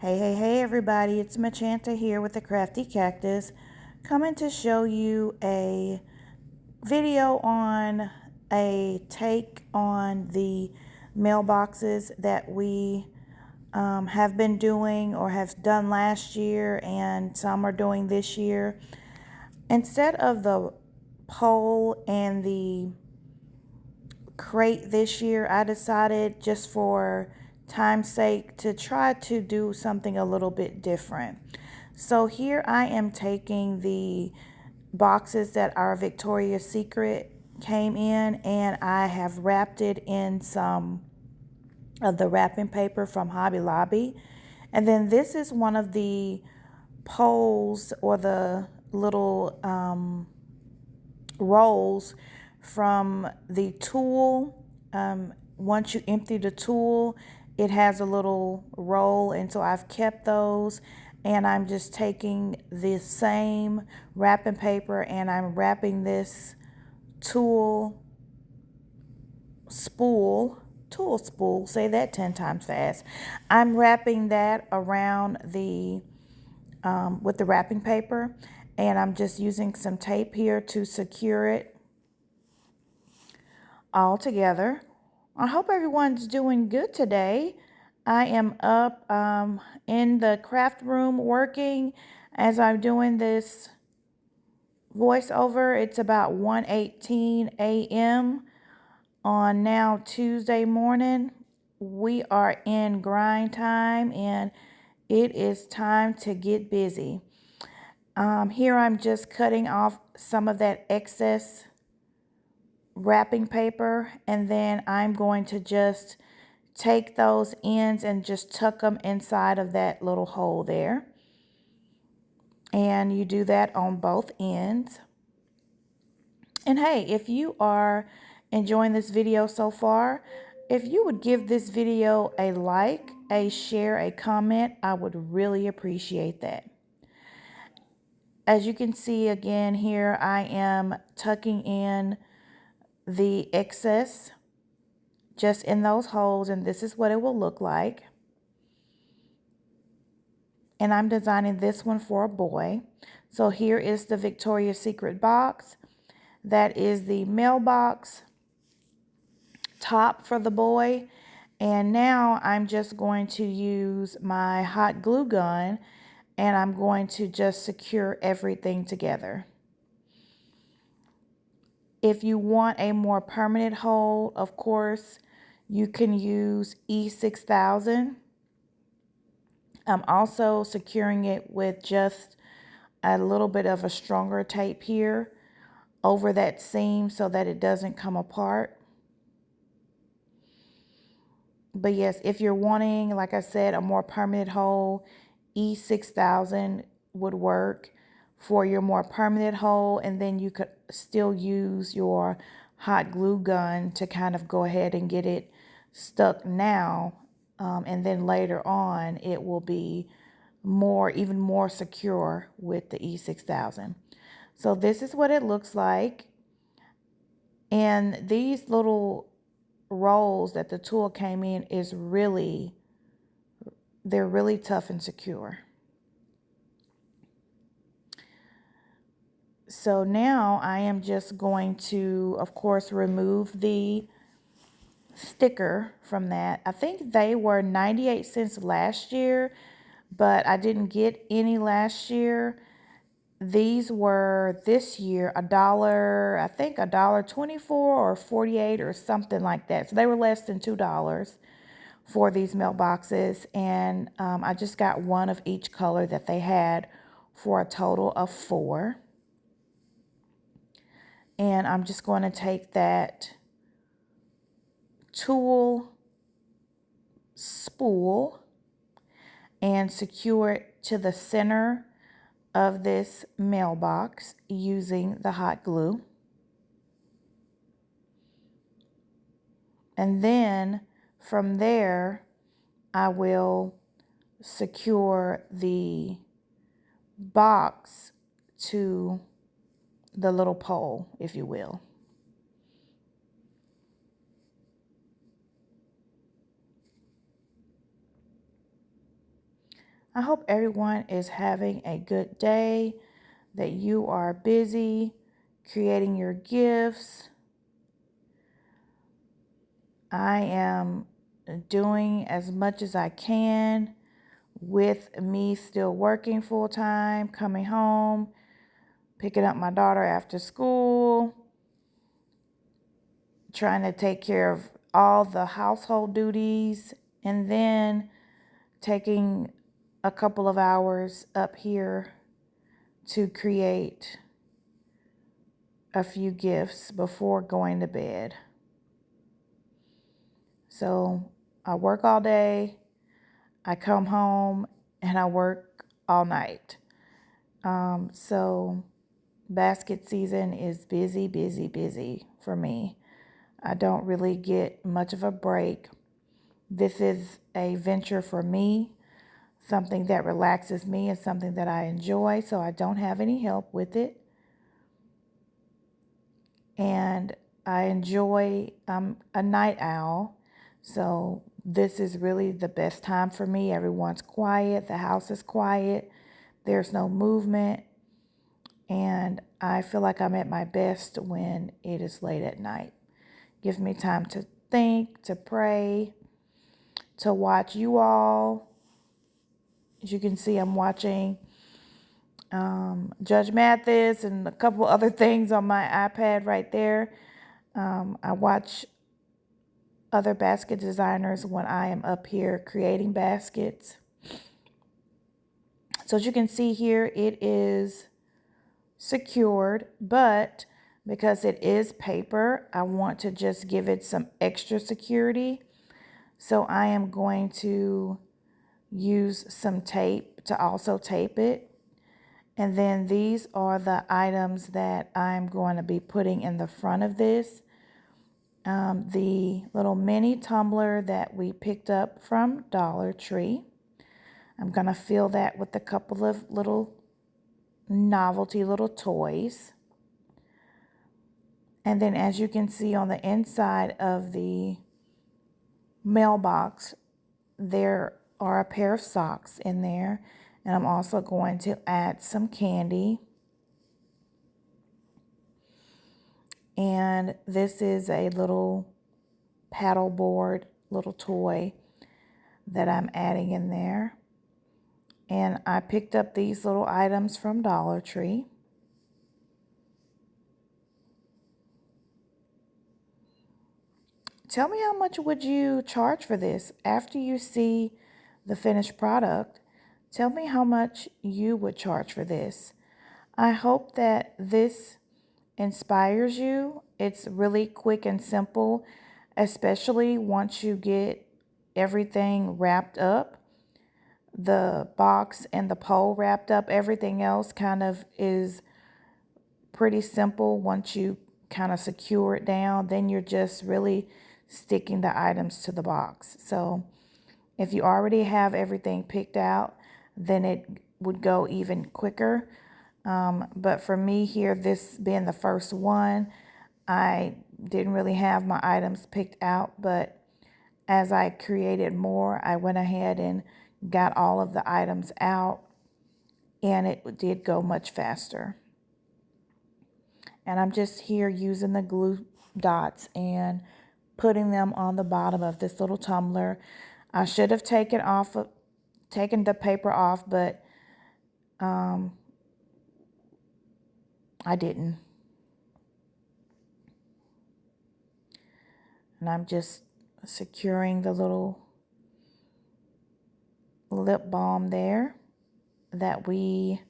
Hey everybody, it's Machanta here with the Crafty Cactus, coming to show you a video on a take on the mailboxes that we have been doing or have done last year, and some are doing this year. Instead of the pole and the crate this year, I decided, just for time's sake, to try to do something a little bit different. So here I am taking the boxes that our Victoria's Secret came in, and I have wrapped it in some of the wrapping paper from Hobby Lobby. And then this is one of the poles, or the little rolls from the tool. Once you empty the tool, it has a little roll, and so I've kept those, and I'm just taking the same wrapping paper and I'm wrapping this tool spool, say that 10 times fast. I'm wrapping that around the with the wrapping paper, and I'm just using some tape here to secure it all together. I hope everyone's doing good today. I am up in the craft room working as I'm doing this voiceover. It's about 1:18 a.m. on now Tuesday morning. We are in grind time, and it is time to get busy. Here I'm just cutting off some of that excess wrapping paper, and then I'm going to just take those ends and just tuck them inside of that little hole there. And you do that on both ends. And hey, if you are enjoying this video so far, if you would give this video a like, a share, a comment, I would really appreciate that. As you can see again here, I am tucking in the excess just in those holes, and this is what it will look like. And I'm designing this one for a boy. So here is the Victoria's Secret box. That is the mailbox top for the boy. And now I'm just going to use my hot glue gun, and I'm going to just secure everything together. If you want a more permanent hold, of course, you can use E6000. I'm also securing it with just a little bit of a stronger tape here over that seam so that it doesn't come apart. But yes, if you're wanting, like I said, a more permanent hole, E6000 would work for your more permanent hole, and then you could still use your hot glue gun to kind of go ahead and get it stuck now, and then later on it will be even more secure with the E6000. So this is what it looks like. And these little rolls that the tool came in they're really tough and secure. So now I am just going to, of course, remove the sticker from that. I think they were 98 cents last year, but I didn't get any last year. These were this year $1, I think $1.24 or 48 or something like that. So they were less than $2 for these mailboxes, and I just got one of each color that they had for a total of 4. And I'm just going to take that tool spool and secure it to the center of this mailbox using the hot glue. And then from there, I will secure the box to the little pole, if you will. I hope everyone is having a good day, that you are busy creating your gifts. I am doing as much as I can with me still working full time, coming home, picking up my daughter after school, trying to take care of all the household duties, and then taking a couple of hours up here to create a few gifts before going to bed. So I work all day, I come home, and I work all night. So basket season is busy, busy, busy for me. I don't really get much of a break. This is a venture for me, something that relaxes me and something that I enjoy, so I don't have any help with it. And I enjoy, I'm a night owl, so this is really the best time for me. Everyone's quiet, the house is quiet, there's no movement, and I feel like I'm at my best when it is late at night. Gives me time to think, to pray, to watch you all. As you can see, I'm watching Judge Mathis and a couple other things on my iPad right there. I watch other basket designers when I am up here creating baskets. So as you can see here, it is secured, but because it is paper, I want to just give it some extra security. So I am going to use some tape to also tape it. And then these are the items that I'm going to be putting in the front of this. The little mini tumbler that we picked up from Dollar Tree. I'm going to fill that with a couple of little novelty little toys. And then as you can see on the inside of the mailbox, there are a pair of socks in there. And I'm also going to add some candy. And this is a little paddle board, little toy that I'm adding in there. And I picked up these little items from Dollar Tree. Tell me, how much would you charge for this? After you see the finished product, tell me how much you would charge for this. I hope that this inspires you. It's really quick and simple, especially once you get everything wrapped up. The box and the pole wrapped up. Everything else kind of is pretty simple once you kind of secure it down. Then you're just really sticking the items to the box. So if you already have everything picked out, then it would go even quicker. But for me here, this being the first one, I didn't really have my items picked out, but as I created more, I went ahead and got all of the items out, and it did go much faster. And I'm just here using the glue dots and putting them on the bottom of this little tumbler. I should have taken the paper off, but I didn't. And I'm just securing the little lip balm there that we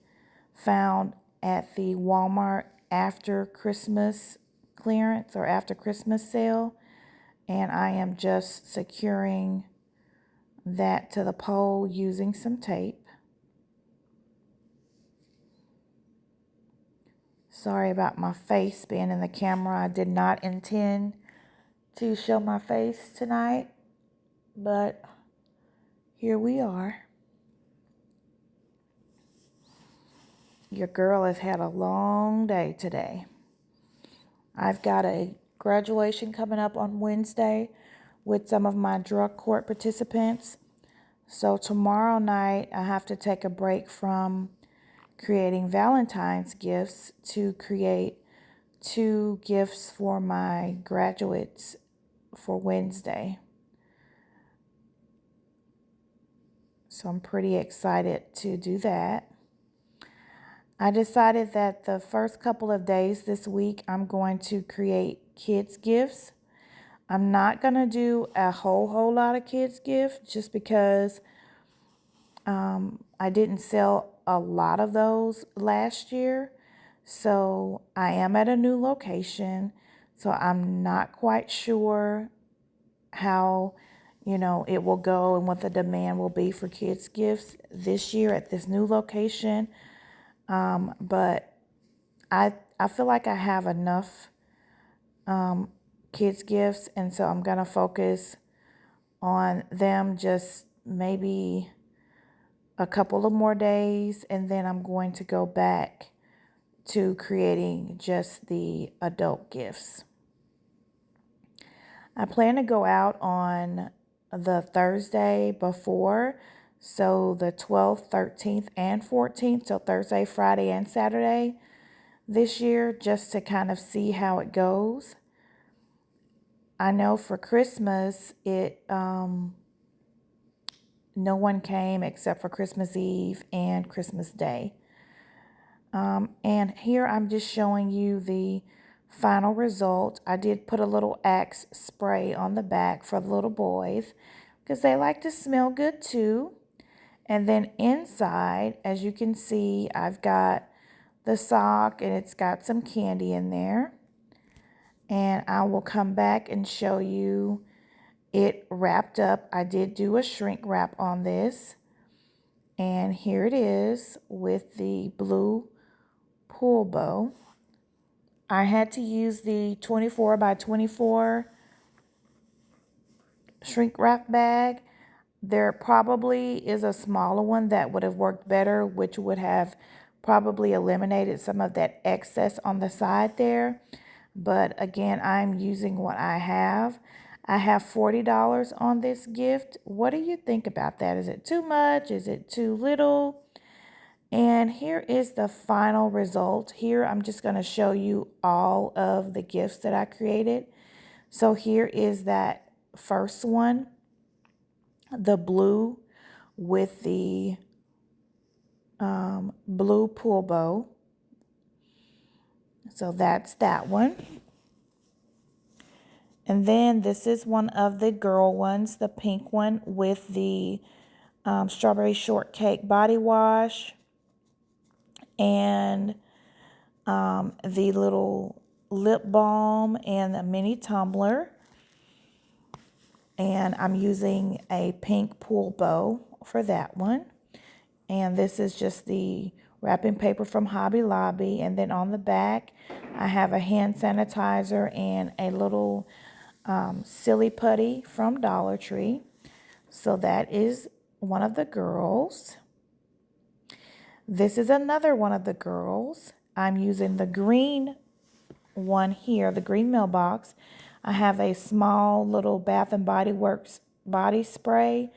found at the Walmart after Christmas clearance or after Christmas sale. And I am just securing that to the pole using some tape. Sorry about my face being in the camera. I did not intend to show my face tonight, but here we are. Your girl has had a long day today. I've got a graduation coming up on Wednesday with some of my drug court participants. So tomorrow night, I have to take a break from creating Valentine's gifts to create 2 gifts for my graduates for Wednesday. So I'm pretty excited to do that. I decided that the first couple of days this week, I'm going to create kids gifts. I'm not going to do a whole lot of kids gifts just because I didn't sell a lot of those last year. So I am at a new location. So I'm not quite sure how, it will go and what the demand will be for kids gifts this year at this new location. But I feel like I have enough kids gifts, and so I'm going to focus on them just maybe a couple of more days, and then I'm going to go back to creating just the adult gifts. I plan to go out on the Thursday before, so the 12th, 13th, and 14th, so Thursday, Friday, and Saturday this year, just to kind of see how it goes. I know for Christmas, no one came except for Christmas Eve and Christmas Day. And here I'm just showing you the final result. I did put a little Axe spray on the back for the little boys because they like to smell good too. And then inside, as you can see, I've got the sock and it's got some candy in there. And I will come back and show you it wrapped up. I did do a shrink wrap on this. And here it is with the blue pull bow. I had to use the 24 by 24 shrink wrap bag. There probably is a smaller one that would have worked better, which would have probably eliminated some of that excess on the side there. But again, I'm using what I have. I have $40 on this gift. What do you think about that? Is it too much? Is it too little? And here is the final result. Here I'm just going to show you all of the gifts that I created. So here is that first one, the blue with the blue pull bow. So that's that one. And then this is one of the girl ones, the pink one with the strawberry shortcake body wash and the little lip balm and a mini tumbler. And I'm using a pink pull bow for that one. And this is just the wrapping paper from Hobby Lobby. And then on the back, I have a hand sanitizer and a little silly putty from Dollar Tree. So that is one of the girls. This is another one of the girls. I'm using the green one here, the green mailbox. I have a small little Bath and Body Works body spray.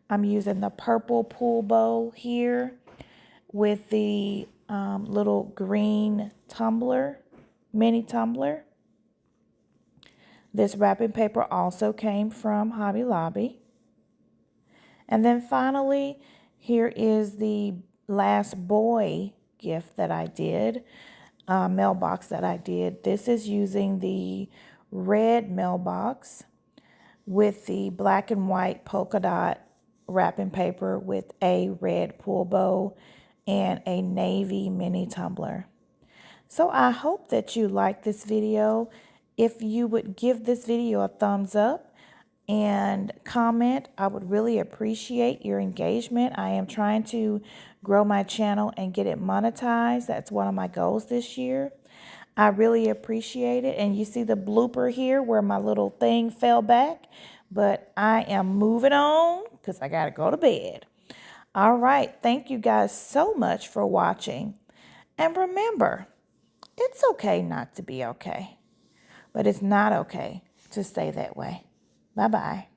I'm using the purple pull bow here with the little green tumbler, mini tumbler. This wrapping paper also came from Hobby Lobby. And then finally, here is the last boy gift that I did, mailbox that I did. This is using the red mailbox with the black and white polka dot wrapping paper with a red pull bow and a navy mini tumbler. So I hope that you like this video. If you would give this video a thumbs up and comment, I would really appreciate your engagement. I am trying to grow my channel and get it monetized. That's one of my goals this year. I really appreciate it. And you see the blooper here where my little thing fell back. But I am moving on because I got to go to bed. All right. Thank you guys so much for watching. And remember, it's okay not to be okay. But it's not okay to stay that way. Bye-bye.